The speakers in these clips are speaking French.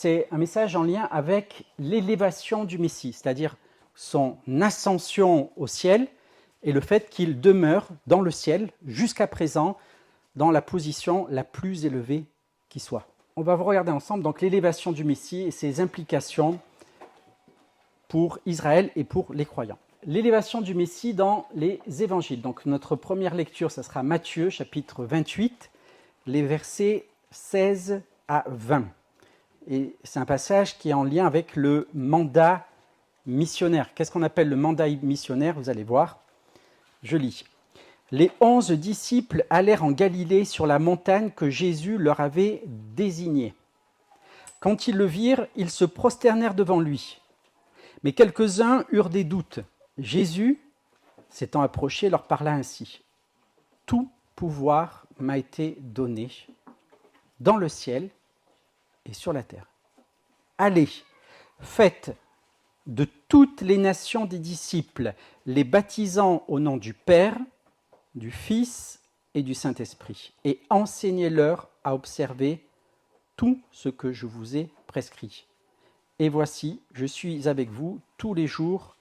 c'est un message en lien avec l'élévation du Messie, c'est-à-dire son ascension au ciel et le fait qu'il demeure dans le ciel jusqu'à présent dans la position la plus élevée qui soit. On va regarder ensemble donc l'élévation du Messie et ses implications pour Israël et pour les croyants. L'élévation du Messie dans les évangiles. Donc notre première lecture, ça sera Matthieu, chapitre 28, les versets 16 à 20. Et c'est un passage qui est en lien avec le mandat missionnaire. Qu'est-ce qu'on appelle le mandat missionnaire? Vous allez voir. Je lis. Les 11 disciples allèrent en Galilée sur la montagne que Jésus leur avait désignée. Quand ils le virent, ils se prosternèrent devant lui. Mais quelques-uns eurent des doutes. Jésus, s'étant approché, leur parla ainsi. « Tout pouvoir m'a été donné dans le ciel et sur la terre. Allez, faites de toutes les nations des disciples, les baptisant au nom du Père, du Fils et du Saint-Esprit, et enseignez-leur à observer tout ce que je vous ai prescrit. Et voici, je suis avec vous tous les jours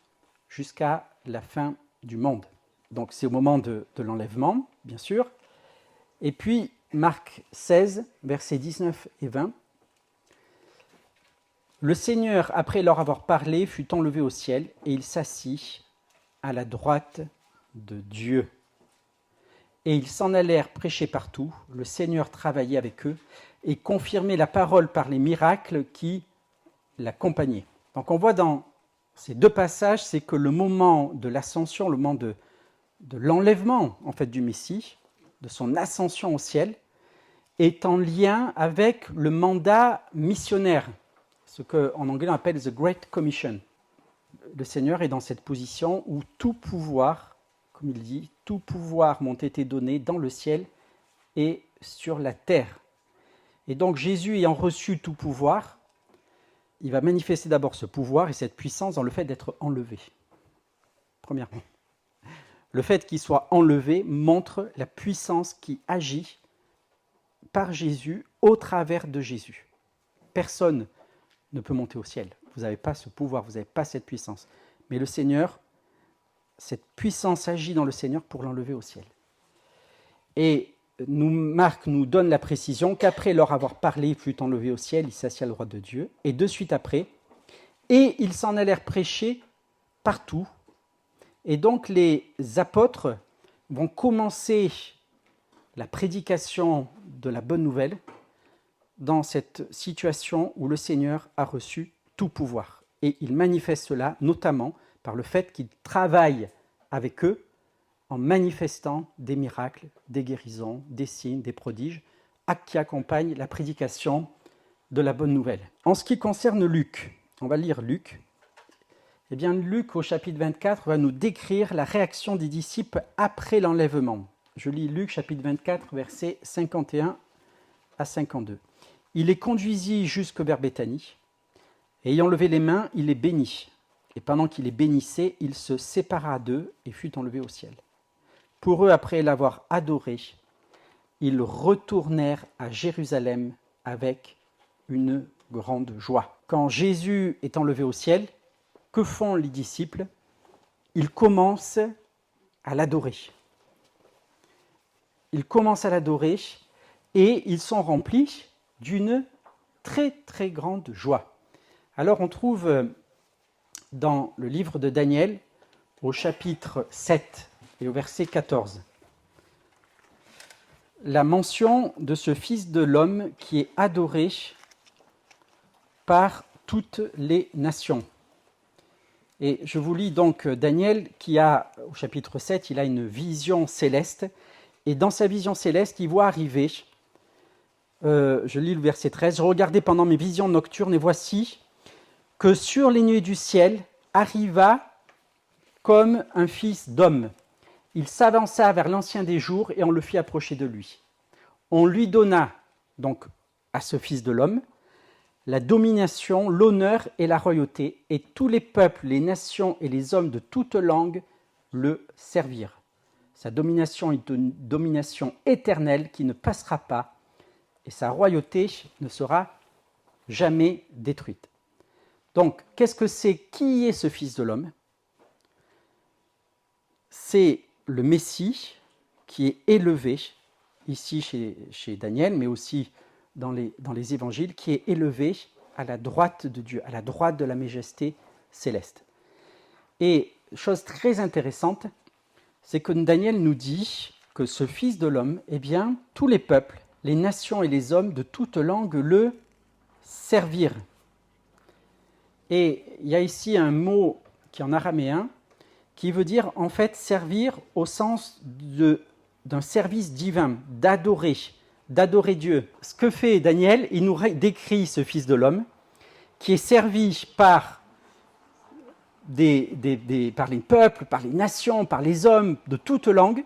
jusqu'à la fin du monde. » Donc c'est au moment de l'enlèvement, bien sûr. Et puis, Marc 16, versets 19 et 20. Le Seigneur, après leur avoir parlé, fut enlevé au ciel, et il s'assit à la droite de Dieu. Et ils s'en allèrent prêcher partout. Le Seigneur travaillait avec eux et confirmait la parole par les miracles qui l'accompagnaient. Donc on voit dans ces deux passages, c'est que le moment de l'ascension, le moment de l'enlèvement en fait du Messie, de son ascension au ciel, est en lien avec le mandat missionnaire, ce qu'en anglais on appelle « the Great Commission ». Le Seigneur est dans cette position où tout pouvoir, comme il dit, tout pouvoir m'ont été donnés dans le ciel et sur la terre. Et donc Jésus ayant reçu tout pouvoir, il va manifester d'abord ce pouvoir et cette puissance dans le fait d'être enlevé. Premièrement. Le fait qu'il soit enlevé montre la puissance qui agit par Jésus au travers de Jésus. Personne ne peut monter au ciel. Vous n'avez pas ce pouvoir, vous n'avez pas cette puissance. Mais le Seigneur, cette puissance agit dans le Seigneur pour l'enlever au ciel. Et Marc nous donne la précision qu'après leur avoir parlé, il fut enlevé au ciel, il s'assit à la droite de Dieu. Et de suite après, et ils s'en allèrent prêcher partout. Et donc les apôtres vont commencer la prédication de la bonne nouvelle dans cette situation où le Seigneur a reçu tout pouvoir. Et il manifeste cela notamment par le fait qu'il travaille avec eux en manifestant des miracles, des guérisons, des signes, des prodiges, qui accompagnent la prédication de la bonne nouvelle. En ce qui concerne Luc, on va lire Luc. Eh bien, Luc, au chapitre 24, va nous décrire la réaction des disciples après l'enlèvement. Je lis Luc, chapitre 24, versets 51 à 52. « Il les conduisit jusque vers Béthanie. Ayant levé les mains, il les bénit. Et pendant qu'il les bénissait, il se sépara d'eux et fut enlevé au ciel. Pour eux, après l'avoir adoré, ils retournèrent à Jérusalem avec une grande joie. » Quand Jésus est enlevé au ciel, que font les disciples? Ils commencent à l'adorer. Ils commencent à l'adorer et ils sont remplis d'une très très grande joie. Alors on trouve dans le livre de Daniel, au chapitre 7 et au verset 14, la mention de ce Fils de l'homme qui est adoré par toutes les nations. Et je vous lis donc Daniel qui a, au chapitre 7, il a une vision céleste. Et dans sa vision céleste, il voit arriver, je lis le verset 13, « Je regardais pendant mes visions nocturnes et voici que sur les nuées du ciel arriva comme un fils d'homme. Il s'avança vers l'ancien des jours et on le fit approcher de lui. On lui donna, donc à ce fils de l'homme, la domination, l'honneur et la royauté, et tous les peuples, les nations et les hommes de toute langue le servirent. Sa domination est une domination éternelle qui ne passera pas, et sa royauté ne sera jamais détruite. Donc, qu'est-ce que c'est? Qui est ce Fils de l'homme? C'est le Messie qui est élevé, ici chez Daniel, mais aussi dans les évangiles, qui est élevé à la droite de Dieu, à la droite de la majesté céleste. Et chose très intéressante, c'est que Daniel nous dit que ce Fils de l'homme, eh bien, tous les peuples, les nations et les hommes de toute langue le servirent. Et il y a ici un mot qui est en araméen, qui veut dire en fait servir au sens d'un service divin, d'adorer Dieu. Ce que fait Daniel, il nous décrit ce Fils de l'homme, qui est servi par par les peuples, par les nations, par les hommes de toute langue.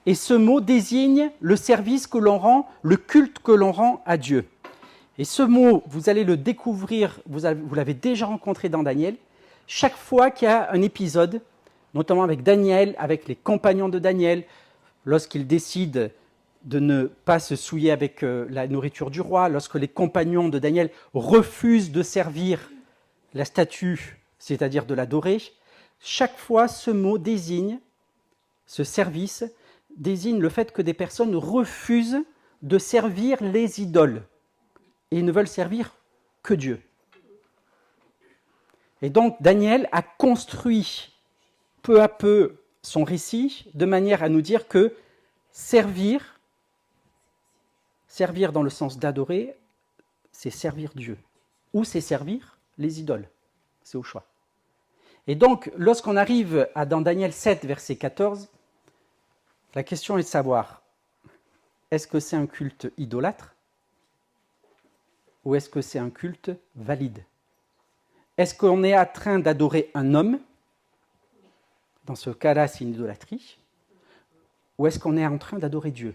Et ce mot désigne le service que l'on rend, le culte que l'on rend à Dieu. Et ce mot, vous allez le découvrir, vous l'avez déjà rencontré dans Daniel. Chaque fois qu'il y a un épisode, notamment avec Daniel, avec les compagnons de Daniel, lorsqu'ils décident de ne pas se souiller avec la nourriture du roi, lorsque les compagnons de Daniel refusent de servir la statue, c'est-à-dire de l'adorer, chaque fois ce mot désigne, ce service, désigne le fait que des personnes refusent de servir les idoles et ne veulent servir que Dieu. Et donc Daniel a construit peu à peu son récit de manière à nous dire que servir dans le sens d'adorer, c'est servir Dieu. Ou c'est servir les idoles. C'est au choix. Et donc, lorsqu'on arrive dans Daniel 7, verset 14, la question est de savoir, est-ce que c'est un culte idolâtre ou est-ce que c'est un culte valide? Est-ce qu'on est en train d'adorer un homme? Dans ce cas-là, c'est une idolâtrie. Ou est-ce qu'on est en train d'adorer Dieu?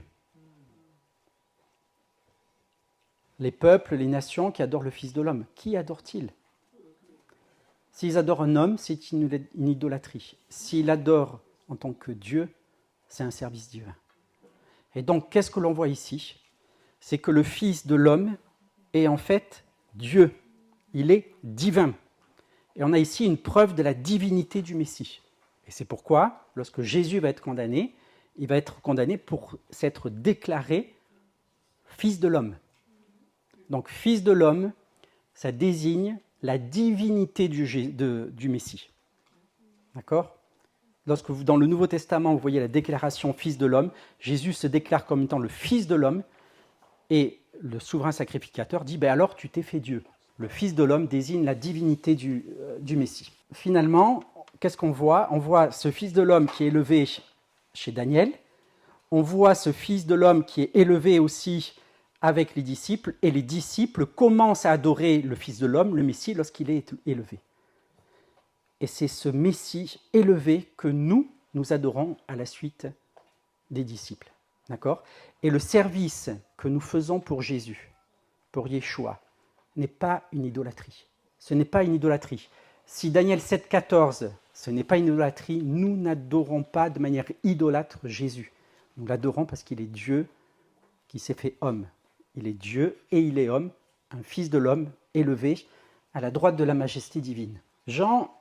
Les peuples, les nations qui adorent le Fils de l'homme, qui adorent-ils? S'ils adorent un homme, c'est une idolâtrie. S'ils adorent en tant que Dieu, c'est un service divin. Et donc, qu'est-ce que l'on voit ici? C'est que le Fils de l'homme est en fait Dieu. Il est divin. Et on a ici une preuve de la divinité du Messie. Et c'est pourquoi, lorsque Jésus va être condamné, il va être condamné pour s'être déclaré Fils de l'homme. Donc, Fils de l'homme, ça désigne la divinité du Messie. D'accord? Lorsque dans le Nouveau Testament, vous voyez la déclaration Fils de l'homme, Jésus se déclare comme étant le Fils de l'homme, et le souverain sacrificateur dit, alors tu t'es fait Dieu. Le Fils de l'homme désigne la divinité du Messie. Finalement, qu'est-ce qu'on voit? On voit ce Fils de l'homme qui est élevé chez Daniel, on voit ce Fils de l'homme qui est élevé aussi avec les disciples, et les disciples commencent à adorer le Fils de l'homme, le Messie, lorsqu'il est élevé. Et c'est ce Messie élevé que nous adorons à la suite des disciples. D'accord? Et le service que nous faisons pour Jésus, pour Yeshua, n'est pas une idolâtrie. Ce n'est pas une idolâtrie. Si Daniel 7,14, ce n'est pas une idolâtrie, nous n'adorons pas de manière idolâtre Jésus. Nous l'adorons parce qu'il est Dieu qui s'est fait homme. Il est Dieu et il est homme, un Fils de l'homme élevé à la droite de la majesté divine. Jean,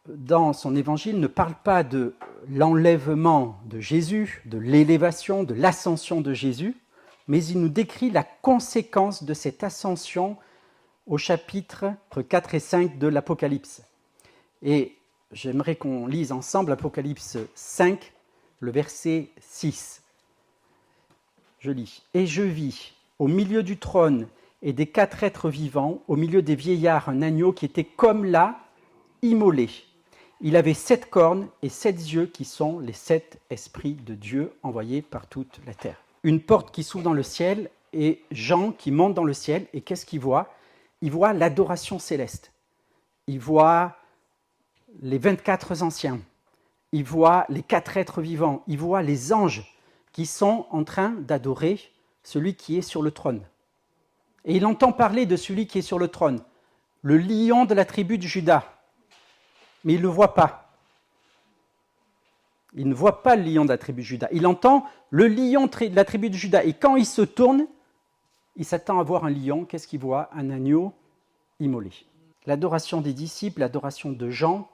dans son évangile, ne parle pas de l'enlèvement de Jésus, de l'élévation, de l'ascension de Jésus, mais il nous décrit la conséquence de cette ascension au chapitre 4 et 5 de l'Apocalypse. Et j'aimerais qu'on lise ensemble l'Apocalypse 5, le verset 6. Je lis. « Et je vis, au milieu du trône et des 4 êtres vivants, au milieu des vieillards, un agneau qui était comme là, immolé. Il avait 7 cornes et 7 yeux qui sont les 7 esprits de Dieu envoyés par toute la terre. » Une porte qui s'ouvre dans le ciel et Jean qui monte dans le ciel. Et qu'est-ce qu'il voit? Il voit l'adoration céleste. Il voit les 24 anciens. Il voit les 4 êtres vivants. Il voit les anges qui sont en train d'adorer celui qui est sur le trône. Et il entend parler de celui qui est sur le trône, le lion de la tribu de Juda. Mais il ne le voit pas. Il ne voit pas le lion de la tribu de Juda. Il entend le lion de la tribu de Juda. Et quand il se tourne, il s'attend à voir un lion. Qu'est-ce qu'il voit? Un agneau immolé. L'adoration des disciples, l'adoration de Jean,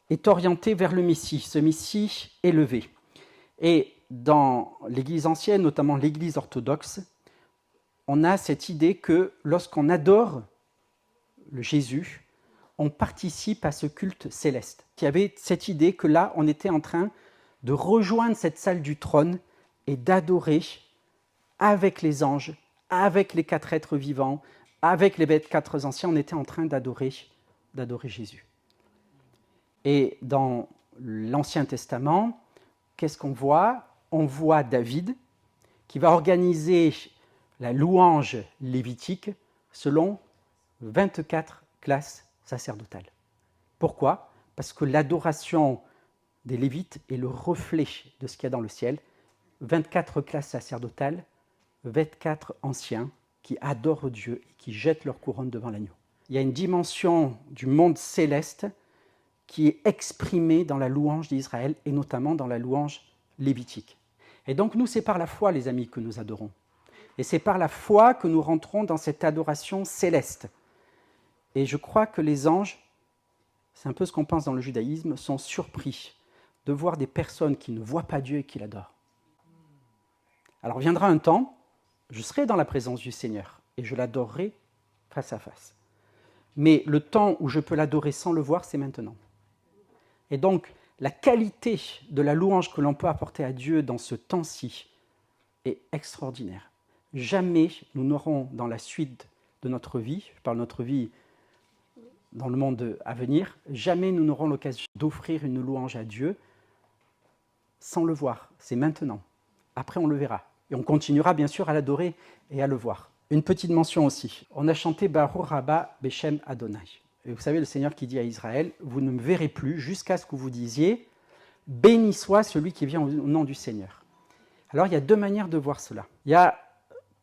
est orientée vers le Messie, ce Messie élevé. Et dans l'Église ancienne, notamment l'Église orthodoxe, on a cette idée que lorsqu'on adore le Jésus, on participe à ce culte céleste. Il y avait cette idée que là, on était en train de rejoindre cette salle du trône et d'adorer avec les anges, avec les 4 êtres vivants, avec les 24 anciens, on était en train d'adorer Jésus. Et dans l'Ancien Testament, qu'est-ce qu'on voit? On voit David qui va organiser la louange lévitique selon 24 classes sacerdotales. Pourquoi? Parce que l'adoration des Lévites est le reflet de ce qu'il y a dans le ciel. 24 classes sacerdotales, 24 anciens qui adorent Dieu et qui jettent leur couronne devant l'agneau. Il y a une dimension du monde céleste qui est exprimée dans la louange d'Israël et notamment dans la louange lévitique. Et donc nous, c'est par la foi, les amis, que nous adorons. Et c'est par la foi que nous rentrons dans cette adoration céleste. Et je crois que les anges, c'est un peu ce qu'on pense dans le judaïsme, sont surpris de voir des personnes qui ne voient pas Dieu et qui l'adorent. Alors viendra un temps, je serai dans la présence du Seigneur et je l'adorerai face à face. Mais le temps où je peux l'adorer sans le voir, c'est maintenant. Et donc, la qualité de la louange que l'on peut apporter à Dieu dans ce temps-ci est extraordinaire. Jamais nous n'aurons dans la suite de notre vie, je parle de notre vie dans le monde à venir, jamais nous n'aurons l'occasion d'offrir une louange à Dieu sans le voir. C'est maintenant. Après, on le verra. Et on continuera bien sûr à l'adorer et à le voir. Une petite mention aussi. On a chanté Baruch Rabba Beshem Adonai. Et vous savez, le Seigneur qui dit à Israël, vous ne me verrez plus jusqu'à ce que vous disiez, béni soit celui qui vient au nom du Seigneur. Alors il y a 2 manières de voir cela. Il y a,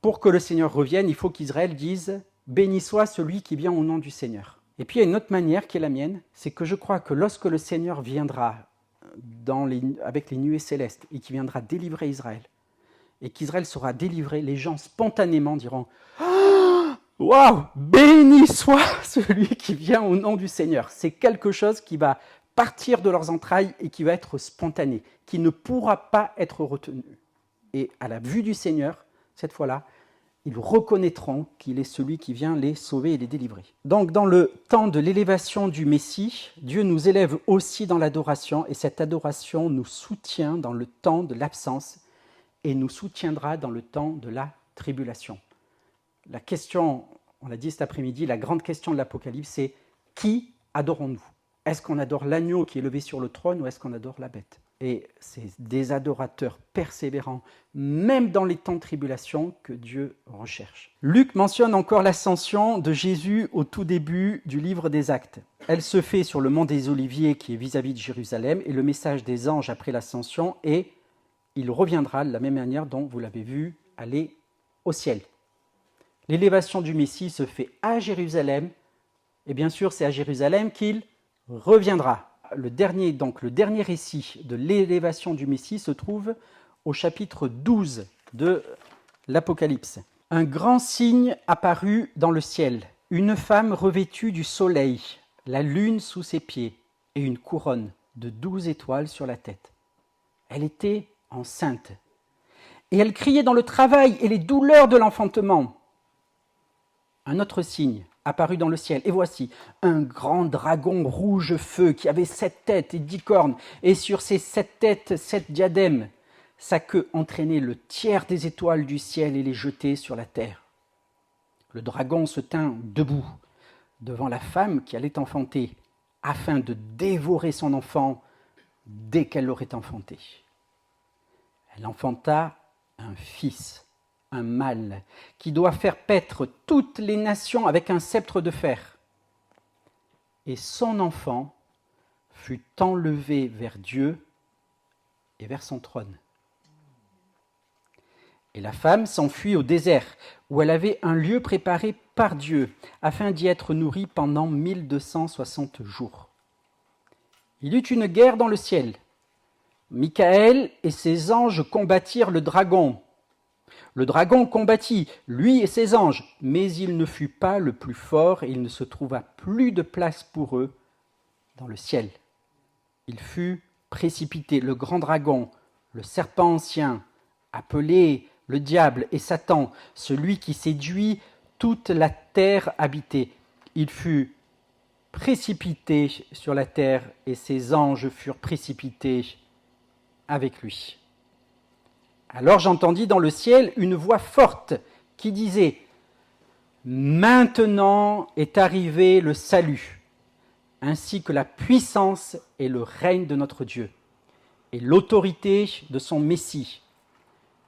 pour que le Seigneur revienne, il faut qu'Israël dise, béni soit celui qui vient au nom du Seigneur. Et puis il y a une autre manière qui est la mienne, c'est que je crois que lorsque le Seigneur viendra avec les nuées célestes et qui viendra délivrer Israël, et qu'Israël sera délivré, les gens spontanément diront « Waouh, béni soit celui qui vient au nom du Seigneur ». C'est quelque chose qui va partir de leurs entrailles et qui va être spontané, qui ne pourra pas être retenu. Et à la vue du Seigneur, cette fois-là, ils reconnaîtront qu'il est celui qui vient les sauver et les délivrer. Donc dans le temps de l'élévation du Messie, Dieu nous élève aussi dans l'adoration et cette adoration nous soutient dans le temps de l'absence et nous soutiendra dans le temps de la tribulation. La question, on l'a dit cet après-midi, la grande question de l'Apocalypse, c'est qui adorons-nous? Est-ce qu'on adore l'agneau qui est levé sur le trône ou est-ce qu'on adore la bête? Et c'est des adorateurs persévérants, même dans les temps de tribulation, que Dieu recherche. Luc mentionne encore l'ascension de Jésus au tout début du livre des Actes. Elle se fait sur le mont des Oliviers qui est vis-à-vis de Jérusalem et le message des anges après l'ascension est « Il reviendra de la même manière dont vous l'avez vu aller au ciel ». L'élévation du Messie se fait à Jérusalem et bien sûr c'est à Jérusalem qu'il reviendra. Le dernier récit de l'élévation du Messie se trouve au chapitre 12 de l'Apocalypse. Un grand signe apparut dans le ciel, une femme revêtue du soleil, la lune sous ses pieds et une couronne de 12 étoiles sur la tête. Elle était enceinte et elle criait dans le travail et les douleurs de l'enfantement. Un autre signe apparut dans le ciel, et voici un grand dragon rouge feu qui avait 7 têtes et 10 cornes, et sur ces 7 têtes, 7 diadèmes. Sa queue entraînait le tiers des étoiles du ciel et les jetait sur la terre. Le dragon se tint debout devant la femme qui allait enfanter, afin de dévorer son enfant dès qu'elle l'aurait enfanté. Elle enfanta un fils, un mâle, qui doit faire paître toutes les nations avec un sceptre de fer. Et son enfant fut enlevé vers Dieu et vers son trône. Et la femme s'enfuit au désert, où elle avait un lieu préparé par Dieu, afin d'y être nourrie pendant 1260 jours. Il y eut une guerre dans le ciel. Michaël et ses anges combattirent le dragon. Le dragon combattit, lui et ses anges, mais il ne fut pas le plus fort et il ne se trouva plus de place pour eux dans le ciel. Il fut précipité, le grand dragon, le serpent ancien, appelé le diable et Satan, celui qui séduit toute la terre habitée. Il fut précipité sur la terre et ses anges furent précipités avec lui. Alors j'entendis dans le ciel une voix forte qui disait « Maintenant est arrivé le salut, ainsi que la puissance et le règne de notre Dieu, et l'autorité de son Messie,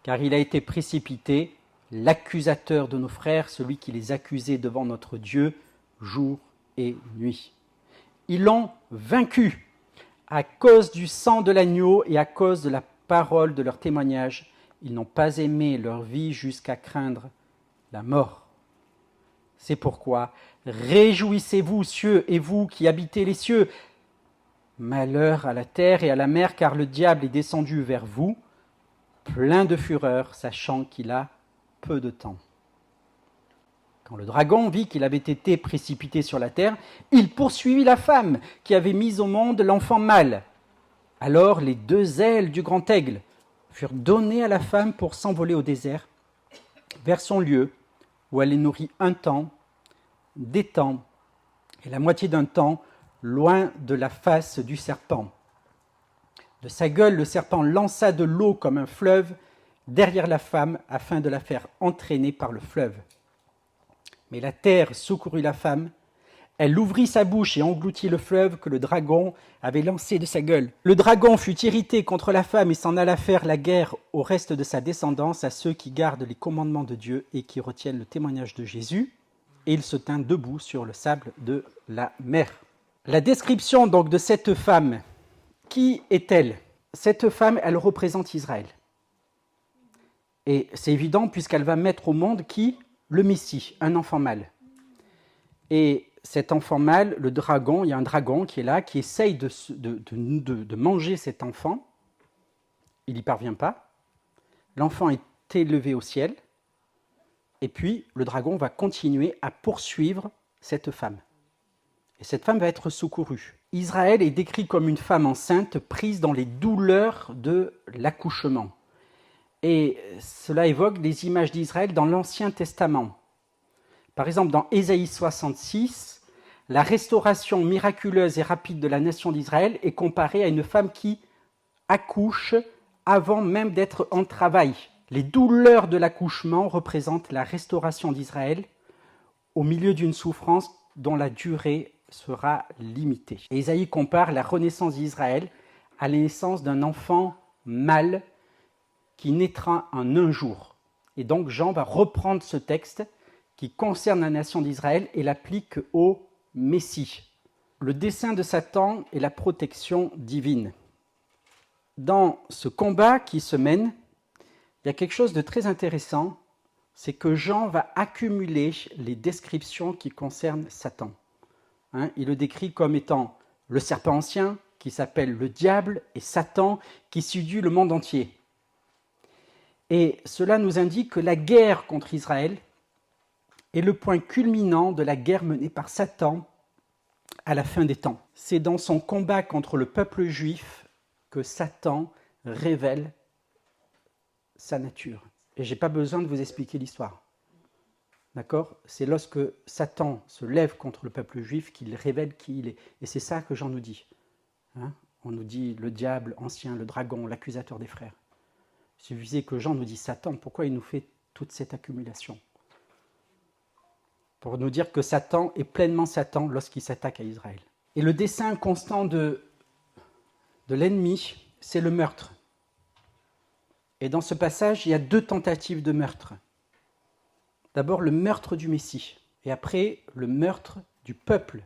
car il a été précipité, l'accusateur de nos frères, celui qui les accusait devant notre Dieu jour et nuit. Ils l'ont vaincu à cause du sang de l'agneau et à cause de la parole de leur témoignage. Ils n'ont pas aimé leur vie jusqu'à craindre la mort. C'est pourquoi, réjouissez-vous, cieux, et vous qui habitez les cieux. Malheur à la terre et à la mer, car le diable est descendu vers vous, plein de fureur, sachant qu'il a peu de temps. Quand le dragon vit qu'il avait été précipité sur la terre, il poursuivit la femme qui avait mis au monde l'enfant mâle. Alors les deux ailes du grand aigle furent données à la femme pour s'envoler au désert, vers son lieu, où elle est nourrie un temps, des temps, et la moitié d'un temps, loin de la face du serpent. De sa gueule, le serpent lança de l'eau comme un fleuve derrière la femme, afin de la faire entraîner par le fleuve. Mais la terre secourut la femme. Elle ouvrit sa bouche et engloutit le fleuve que le dragon avait lancé de sa gueule. Le dragon fut irrité contre la femme et s'en alla faire la guerre au reste de sa descendance, à ceux qui gardent les commandements de Dieu et qui retiennent le témoignage de Jésus. Et il se tint debout sur le sable de la mer. La description donc de cette femme, qui est-elle ? Cette femme, elle représente Israël. Et c'est évident puisqu'elle va mettre au monde qui ? Le Messie, un enfant mâle. Et cet enfant mâle, le dragon, il y a un dragon qui est là, qui essaye de manger cet enfant. Il n'y parvient pas. L'enfant est élevé au ciel. Et puis, le dragon va continuer à poursuivre cette femme. Et cette femme va être secourue. Israël est décrit comme une femme enceinte prise dans les douleurs de l'accouchement. Et cela évoque des images d'Israël dans l'Ancien Testament. Par exemple, dans Ésaïe 66, la restauration miraculeuse et rapide de la nation d'Israël est comparée à une femme qui accouche avant même d'être en travail. Les douleurs de l'accouchement représentent la restauration d'Israël au milieu d'une souffrance dont la durée sera limitée. Et Ésaïe compare la renaissance d'Israël à la naissance d'un enfant mâle qui naîtra en un jour. Et donc Jean va reprendre ce texte qui concerne la nation d'Israël et l'applique au Messie. Le dessein de Satan est la protection divine. Dans ce combat qui se mène, il y a quelque chose de très intéressant, c'est que Jean va accumuler les descriptions qui concernent Satan. Il le décrit comme étant le serpent ancien, qui s'appelle le diable, et Satan, qui séduit le monde entier. Et cela nous indique que la guerre contre Israël est le point culminant de la guerre menée par Satan à la fin des temps. C'est dans son combat contre le peuple juif que Satan révèle sa nature. Et je n'ai pas besoin de vous expliquer l'histoire. D'accord ? C'est lorsque Satan se lève contre le peuple juif qu'il révèle qui il est. Et c'est ça que Jean nous dit. On nous dit le diable ancien, le dragon, l'accusateur des frères. Il suffisait que Jean nous dise Satan, pourquoi il nous fait toute cette accumulation ? Pour nous dire que Satan est pleinement Satan lorsqu'il s'attaque à Israël. Et le dessein constant de l'ennemi, c'est le meurtre. Et dans ce passage, il y a deux tentatives de meurtre. D'abord le meurtre du Messie, et après le meurtre du peuple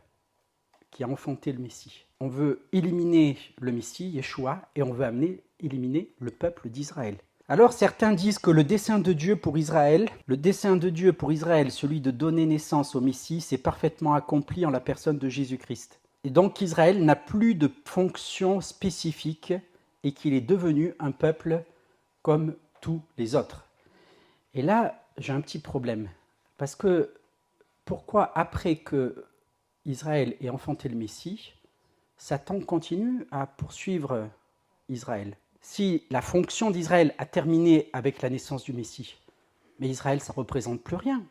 qui a enfanté le Messie. On veut éliminer le Messie, Yeshua, et on veut éliminer le peuple d'Israël. Alors certains disent que le dessein de Dieu pour Israël, celui de donner naissance au Messie, s'est parfaitement accompli en la personne de Jésus-Christ. Et donc Israël n'a plus de fonction spécifique et qu'il est devenu un peuple comme tous les autres. Et là, j'ai un petit problème. Parce que pourquoi, après que Israël ait enfanté le Messie, Satan continue à poursuivre Israël? Si la fonction d'Israël a terminé avec la naissance du Messie, mais Israël, ça ne représente plus rien,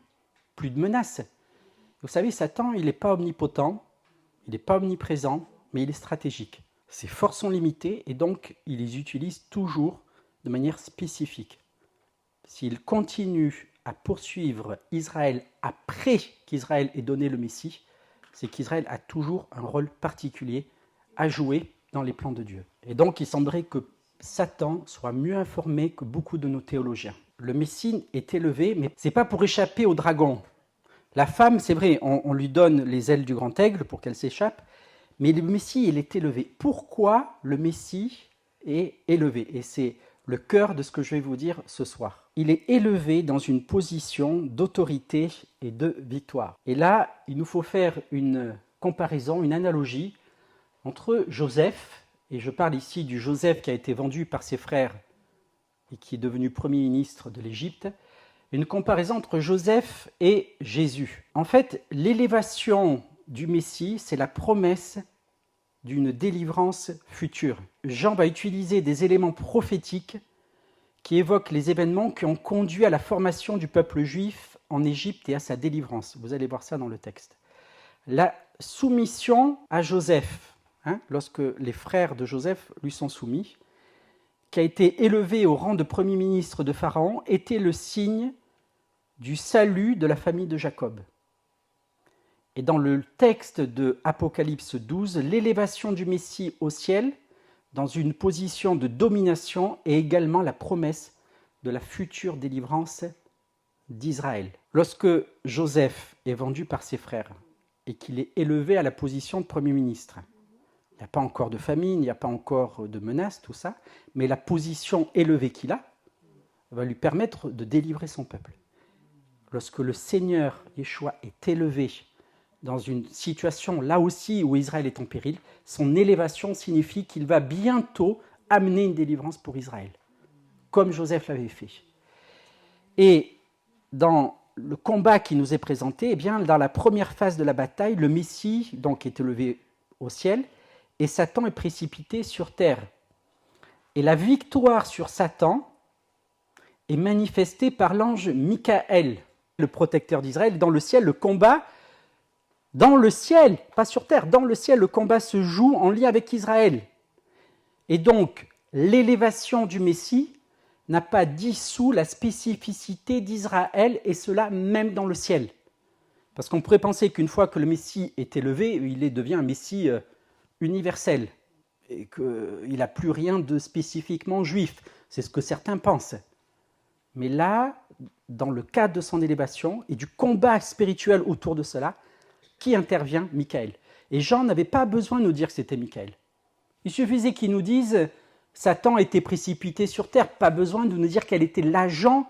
plus de menace. Vous savez, Satan, il n'est pas omnipotent, il n'est pas omniprésent, mais il est stratégique. Ses forces sont limitées et donc il les utilise toujours de manière spécifique. S'il continue à poursuivre Israël après qu'Israël ait donné le Messie, c'est qu'Israël a toujours un rôle particulier à jouer dans les plans de Dieu. Et donc il semblerait que Satan soit mieux informé que beaucoup de nos théologiens. Le Messie est élevé, mais ce n'est pas pour échapper au dragon. La femme, c'est vrai, on lui donne les ailes du grand aigle pour qu'elle s'échappe, mais le Messie, il est élevé. Pourquoi le Messie est élevé? Et c'est le cœur de ce que je vais vous dire ce soir. Il est élevé dans une position d'autorité et de victoire. Et là, il nous faut faire une comparaison, une analogie entre Joseph, et je parle ici du Joseph qui a été vendu par ses frères et qui est devenu premier ministre de l'Égypte, une comparaison entre Joseph et Jésus. En fait, l'élévation du Messie, c'est la promesse d'une délivrance future. Jean va utiliser des éléments prophétiques qui évoquent les événements qui ont conduit à la formation du peuple juif en Égypte et à sa délivrance. Vous allez voir ça dans le texte. La soumission à Joseph, lorsque les frères de Joseph lui sont soumis, qui a été élevé au rang de premier ministre de Pharaon, était le signe du salut de la famille de Jacob. Et dans le texte de Apocalypse 12, l'élévation du Messie au ciel, dans une position de domination, est également la promesse de la future délivrance d'Israël. Lorsque Joseph est vendu par ses frères et qu'il est élevé à la position de Premier ministre, il n'y a pas encore de famine, il n'y a pas encore de menaces, tout ça, mais la position élevée qu'il a va lui permettre de délivrer son peuple. Lorsque le Seigneur Yeshua est élevé dans une situation là aussi où Israël est en péril, son élévation signifie qu'il va bientôt amener une délivrance pour Israël, comme Joseph l'avait fait. Et dans le combat qui nous est présenté, eh bien, dans la première phase de la bataille, le Messie donc, est élevé au ciel et Satan est précipité sur terre. Et la victoire sur Satan est manifestée par l'ange Michaël, le protecteur d'Israël. Dans le ciel, le combat, dans le ciel, pas sur terre, dans le ciel, le combat se joue en lien avec Israël. Et donc, l'élévation du Messie n'a pas dissous la spécificité d'Israël, et cela même dans le ciel. Parce qu'on pourrait penser qu'une fois que le Messie est élevé, il devient un Messie universel, et qu'il n'a plus rien de spécifiquement juif. C'est ce que certains pensent. Mais là, dans le cadre de son élévation et du combat spirituel autour de cela, qui intervient? Michaël. Et Jean n'avait pas besoin de nous dire que c'était Michaël. Il suffisait qu'il nous dise « Satan était précipité sur terre ». Pas besoin de nous dire quel était l'agent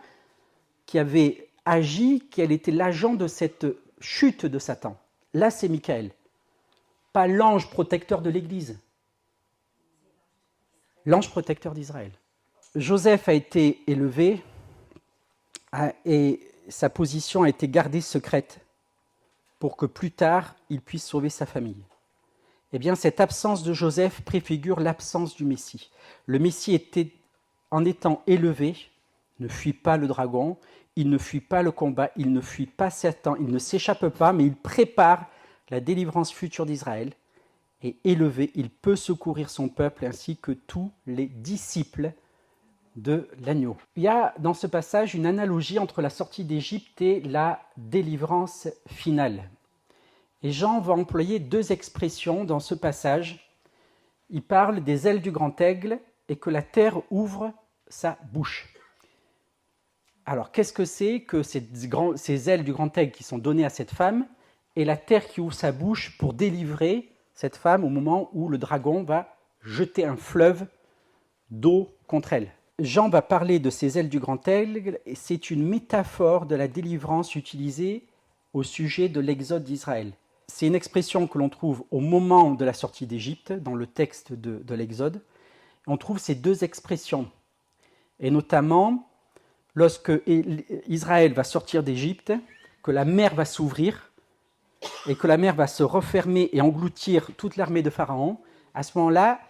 qui avait agi, quel était l'agent de cette chute de Satan. Là, c'est Michaël. Pas l'ange protecteur de l'Église. L'ange protecteur d'Israël. Joseph a été élevé et sa position a été gardée secrète pour que plus tard, il puisse sauver sa famille. Eh bien, cette absence de Joseph préfigure l'absence du Messie. Le Messie en étant élevé, ne fuit pas le dragon, il ne fuit pas le combat, il ne fuit pas Satan, il ne s'échappe pas, mais il prépare la délivrance future d'Israël. Et élevé, il peut secourir son peuple ainsi que tous les disciples de l'agneau. Il y a dans ce passage une analogie entre la sortie d'Égypte et la délivrance finale. Et Jean va employer deux expressions dans ce passage. Il parle des ailes du grand aigle et que la terre ouvre sa bouche. Alors, qu'est-ce que c'est que ces ailes du grand aigle qui sont données à cette femme et la terre qui ouvre sa bouche pour délivrer cette femme au moment où le dragon va jeter un fleuve d'eau contre elle? Jean va parler de ces ailes du grand aigle et c'est une métaphore de la délivrance utilisée au sujet de l'exode d'Israël. C'est une expression que l'on trouve au moment de la sortie d'Égypte, dans le texte de l'Exode. On trouve ces deux expressions, et notamment lorsque Israël va sortir d'Égypte, que la mer va s'ouvrir et que la mer va se refermer et engloutir toute l'armée de Pharaon, à ce moment-là,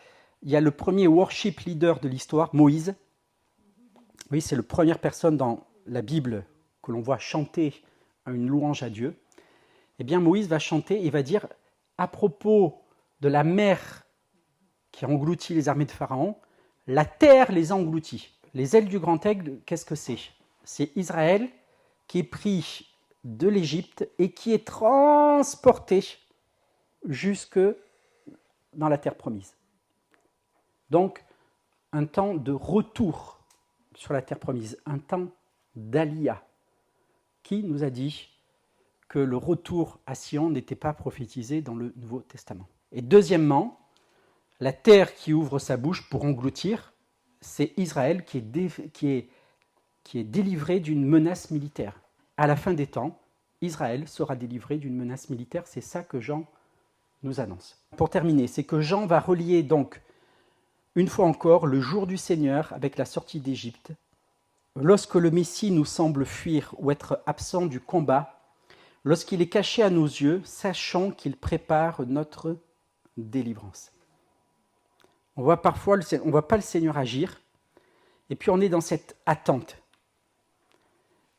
il y a le premier worship leader de l'histoire, Moïse. Oui, c'est la première personne dans la Bible que l'on voit chanter une louange à Dieu. Eh bien, Moïse va chanter et va dire, à propos de la mer qui engloutit les armées de Pharaon, la terre les a engloutis. Les ailes du grand aigle, qu'est-ce que c'est? C'est Israël qui est pris de l'Égypte et qui est transporté jusque dans la terre promise. Donc, un temps de retour sur la terre promise, un temps d'Aliyah. Qui nous a dit que le retour à Sion n'était pas prophétisé dans le Nouveau Testament? Et deuxièmement, la terre qui ouvre sa bouche pour engloutir, c'est Israël qui est délivré d'une menace militaire. À la fin des temps, Israël sera délivré d'une menace militaire, c'est ça que Jean nous annonce. Pour terminer, c'est que Jean va relier donc, une fois encore, le jour du Seigneur avec la sortie d'Égypte. Lorsque le Messie nous semble fuir ou être absent du combat, lorsqu'il est caché à nos yeux, sachons qu'il prépare notre délivrance. On voit parfois, on ne voit pas le Seigneur agir, et puis on est dans cette attente.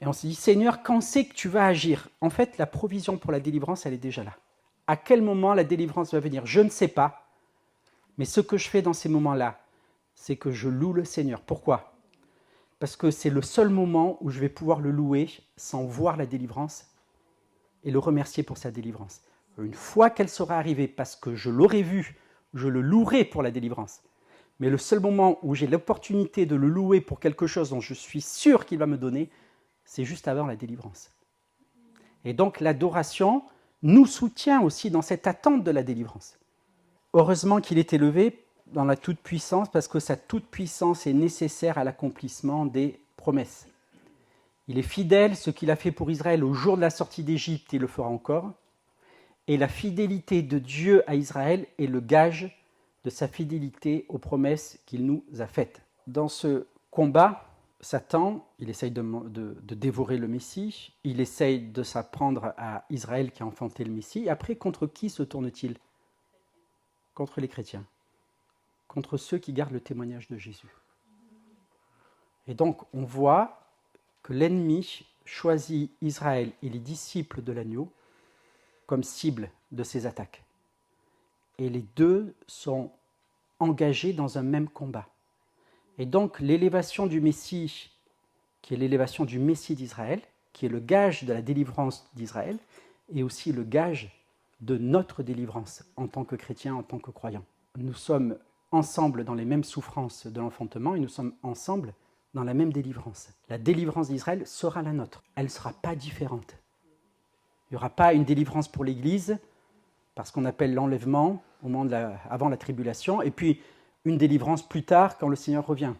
Et on se dit, Seigneur, quand c'est que tu vas agir? En fait, la provision pour la délivrance, elle est déjà là. À quel moment la délivrance va venir? Je ne sais pas, mais ce que je fais dans ces moments-là, c'est que je loue le Seigneur. Pourquoi? Parce que c'est le seul moment où je vais pouvoir le louer sans voir la délivrance et le remercier pour sa délivrance. Une fois qu'elle sera arrivée, parce que je l'aurai vu, je le louerai pour la délivrance. Mais le seul moment où j'ai l'opportunité de le louer pour quelque chose dont je suis sûr qu'il va me donner, c'est juste avant la délivrance. Et donc l'adoration nous soutient aussi dans cette attente de la délivrance. Heureusement qu'il est élevé dans la toute-puissance, parce que sa toute-puissance est nécessaire à l'accomplissement des promesses. Il est fidèle, ce qu'il a fait pour Israël au jour de la sortie d'Égypte, il le fera encore. Et la fidélité de Dieu à Israël est le gage de sa fidélité aux promesses qu'il nous a faites. Dans ce combat, Satan, il essaye de dévorer le Messie, il essaye de s'apprendre à Israël qui a enfanté le Messie. Et après, contre qui se tourne-t-il? Contre les chrétiens, contre ceux qui gardent le témoignage de Jésus. Et donc, on voit que l'ennemi choisit Israël et les disciples de l'agneau comme cible de ses attaques. Et les deux sont engagés dans un même combat. Et donc l'élévation du Messie, qui est l'élévation du Messie d'Israël, qui est le gage de la délivrance d'Israël, est aussi le gage de notre délivrance en tant que chrétiens, en tant que croyants. Nous sommes ensemble dans les mêmes souffrances de l'enfantement et nous sommes ensemble dans la même délivrance. La délivrance d'Israël sera la nôtre. Elle ne sera pas différente. Il n'y aura pas une délivrance pour l'Église, parce qu'on appelle l'enlèvement au moment avant la tribulation, et puis une délivrance plus tard quand le Seigneur revient.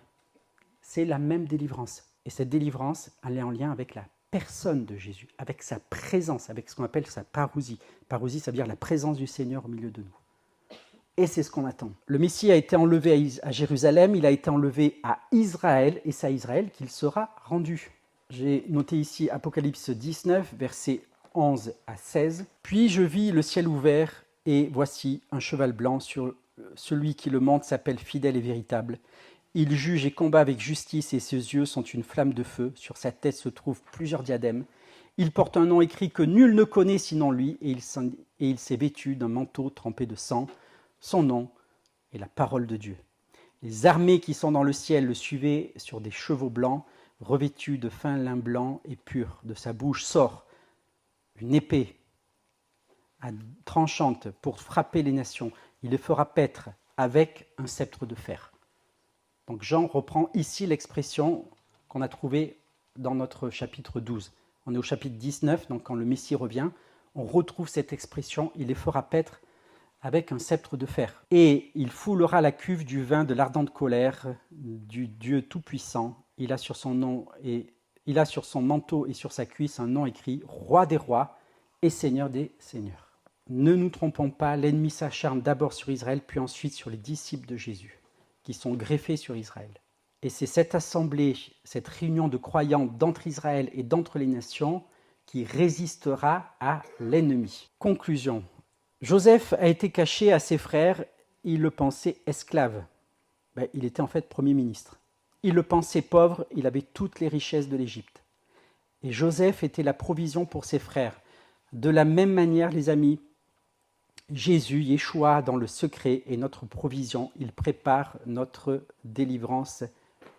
C'est la même délivrance. Et cette délivrance, elle est en lien avec la personne de Jésus, avec sa présence, avec ce qu'on appelle sa parousie. Parousie, ça veut dire la présence du Seigneur au milieu de nous. Et c'est ce qu'on attend. Le Messie a été enlevé à Jérusalem, il a été enlevé à Israël, et c'est à Israël qu'il sera rendu. J'ai noté ici Apocalypse 19, versets 11 à 16. « Puis je vis le ciel ouvert, et voici un cheval blanc. Sur celui qui le monte s'appelle fidèle et véritable. Il juge et combat avec justice, et ses yeux sont une flamme de feu. Sur sa tête se trouvent plusieurs diadèmes. Il porte un nom écrit que nul ne connaît sinon lui, et il s'est vêtu d'un manteau trempé de sang. Son nom est la parole de Dieu. Les armées qui sont dans le ciel le suivaient sur des chevaux blancs, revêtus de fin lin blanc et pur. De sa bouche sort une épée tranchante pour frapper les nations. Il les fera paître avec un sceptre de fer. » Donc Jean reprend ici l'expression qu'on a trouvée dans notre chapitre 12. On est au chapitre 19, donc quand le Messie revient, on retrouve cette expression « il les fera paître avec un sceptre de fer. Et il foulera la cuve du vin de l'ardente colère du Dieu Tout-Puissant. Il a sur son manteau et sur sa cuisse un nom écrit « Roi des rois et Seigneur des seigneurs ». Ne nous trompons pas, l'ennemi s'acharne d'abord sur Israël, puis ensuite sur les disciples de Jésus, qui sont greffés sur Israël. Et c'est cette assemblée, cette réunion de croyants d'entre Israël et d'entre les nations qui résistera à l'ennemi. Conclusion. Joseph a été caché à ses frères, ils le pensaient esclave. Il était en fait Premier ministre. Ils le pensaient pauvre, il avait toutes les richesses de l'Égypte. Et Joseph était la provision pour ses frères. De la même manière, les amis, Jésus, Yeshua, dans le secret, est notre provision. Il prépare notre délivrance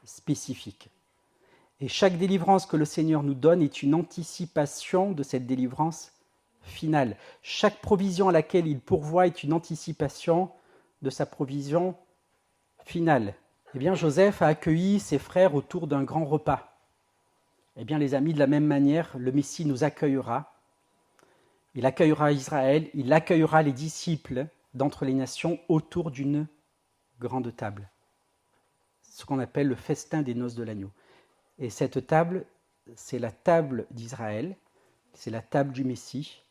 spécifique. Et chaque délivrance que le Seigneur nous donne est une anticipation de cette délivrance finale. Chaque provision à laquelle il pourvoit est une anticipation de sa provision finale. Eh bien, Joseph a accueilli ses frères autour d'un grand repas. Eh bien, les amis, de la même manière, le Messie nous accueillera. Il accueillera Israël, il accueillera les disciples d'entre les nations autour d'une grande table. Ce qu'on appelle le festin des noces de l'agneau. Et cette table, c'est la table d'Israël, c'est la table du Messie,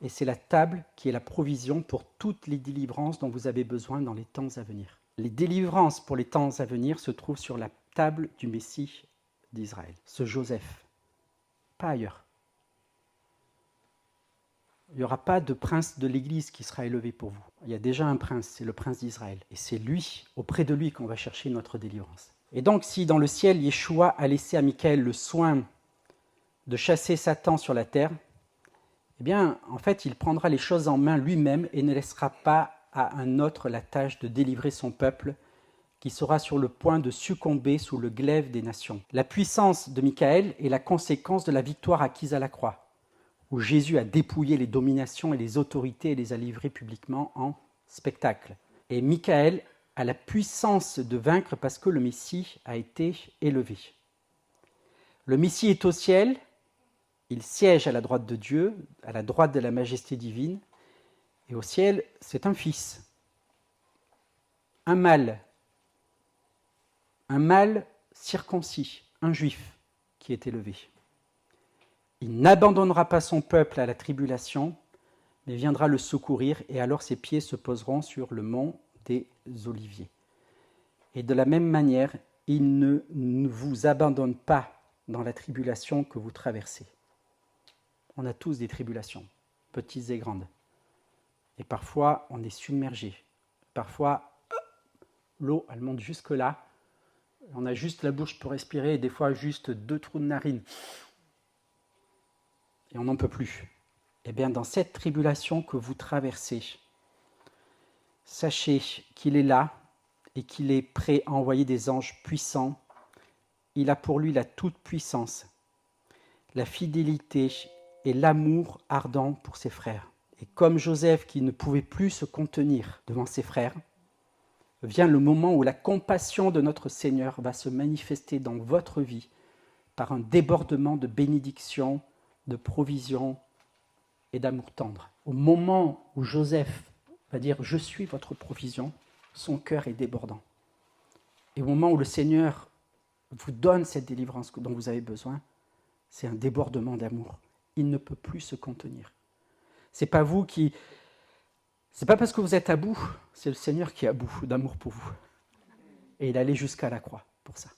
et c'est la table qui est la provision pour toutes les délivrances dont vous avez besoin dans les temps à venir. Les délivrances pour les temps à venir se trouvent sur la table du Messie d'Israël, ce Joseph, pas ailleurs. Il n'y aura pas de prince de l'Église qui sera élevé pour vous. Il y a déjà un prince, c'est le prince d'Israël. Et c'est lui, auprès de lui, qu'on va chercher notre délivrance. Et donc, si dans le ciel, Yeshua a laissé à Michaël le soin de chasser Satan sur la terre, eh bien, en fait, il prendra les choses en main lui-même et ne laissera pas à un autre la tâche de délivrer son peuple qui sera sur le point de succomber sous le glaive des nations. La puissance de Michaël est la conséquence de la victoire acquise à la croix, où Jésus a dépouillé les dominations et les autorités et les a livrées publiquement en spectacle. Et Michaël a la puissance de vaincre parce que le Messie a été élevé. Le Messie est au ciel, il siège à la droite de Dieu, à la droite de la majesté divine, et au ciel, c'est un fils, un mâle circoncis, un juif qui est élevé. Il n'abandonnera pas son peuple à la tribulation, mais viendra le secourir, et alors ses pieds se poseront sur le mont des Oliviers. Et de la même manière, il ne vous abandonne pas dans la tribulation que vous traversez. On a tous des tribulations, petites et grandes. Et parfois, on est submergé. Parfois, l'eau, elle monte jusque là. On a juste la bouche pour respirer, et des fois, juste 2 trous de narine. Et on n'en peut plus. Eh bien, dans cette tribulation que vous traversez, sachez qu'il est là et qu'il est prêt à envoyer des anges puissants. Il a pour lui la toute-puissance, la fidélité et l'amour ardent pour ses frères. Et comme Joseph, qui ne pouvait plus se contenir devant ses frères, vient le moment où la compassion de notre Seigneur va se manifester dans votre vie par un débordement de bénédiction, de provision et d'amour tendre. Au moment où Joseph va dire « Je suis votre provision », son cœur est débordant. Et au moment où le Seigneur vous donne cette délivrance dont vous avez besoin, c'est un débordement d'amour. Il ne peut plus se contenir. C'est pas vous qui... C'est pas parce que vous êtes à bout, c'est le Seigneur qui est à bout d'amour pour vous. Et il allait jusqu'à la croix pour ça.